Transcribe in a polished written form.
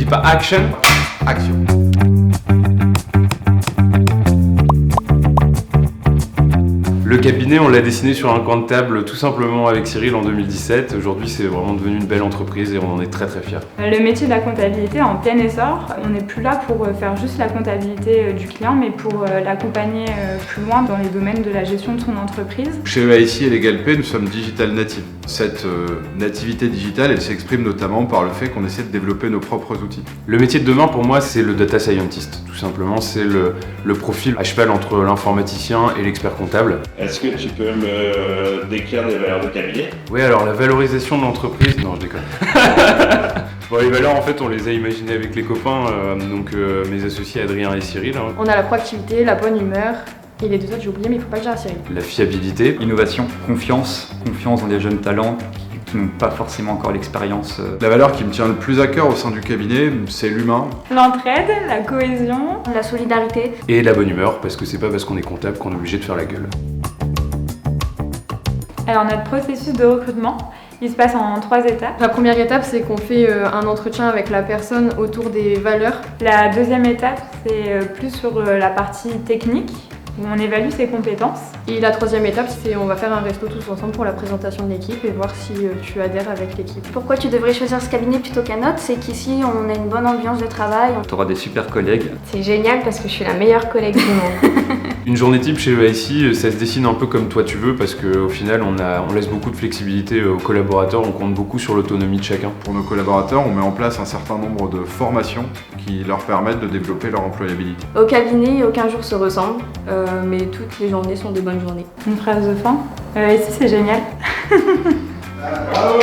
dis pas action? Action. Le cabinet, on l'a dessiné sur un coin de table tout simplement avec Cyril en 2017. Aujourd'hui, c'est vraiment devenu une belle entreprise et on en est très très fiers. Le métier de la comptabilité est en plein essor. On n'est plus là pour faire juste la comptabilité du client, mais pour l'accompagner plus loin dans les domaines de la gestion de son entreprise. Chez EAIC et LegalPay, nous sommes digital natives. Cette nativité digitale, elle s'exprime notamment par le fait qu'on essaie de développer nos propres outils. Le métier de demain, pour moi, c'est le data scientist. Tout simplement, c'est le profil à cheval entre l'informaticien et l'expert comptable. Est-ce que tu peux me décrire les valeurs de cabinet? Oui, alors la valorisation de l'entreprise... Non, je déconne. Bon, les valeurs, en fait, on les a imaginées avec les copains, donc mes associés Adrien et Cyril. Hein. On a la proactivité, la bonne humeur, et les deux autres j'ai oublié mais il faut pas que j'ai un Cyril. La fiabilité. Innovation, confiance dans les jeunes talents qui n'ont pas forcément encore l'expérience. La valeur qui me tient le plus à cœur au sein du cabinet, c'est l'humain. L'entraide, la cohésion, La solidarité. Et la bonne humeur, parce que c'est pas parce qu'on est comptable qu'on est obligé de faire la gueule. Alors notre processus de recrutement, il se passe en 3 étapes. La première étape c'est qu'on fait un entretien avec la personne autour des valeurs. La deuxième étape, c'est plus sur la partie technique, où on évalue ses compétences. Et la troisième étape c'est on va faire un resto tous ensemble pour la présentation de l'équipe et voir si tu adhères avec l'équipe. Pourquoi tu devrais choisir ce cabinet plutôt qu'un autre? C'est qu'ici on a une bonne ambiance de travail. Tu auras des super collègues. C'est génial parce que je suis la meilleure collègue du monde. Une journée type chez EAIC, ça se dessine un peu comme toi tu veux, parce qu'au final, on laisse beaucoup de flexibilité aux collaborateurs, on compte beaucoup sur l'autonomie de chacun. Pour nos collaborateurs, on met en place un certain nombre de formations qui leur permettent de développer leur employabilité. Au cabinet, aucun jour se ressemble, mais toutes les journées sont des bonnes journées. Une phrase de fin. Ici c'est génial. Bravo!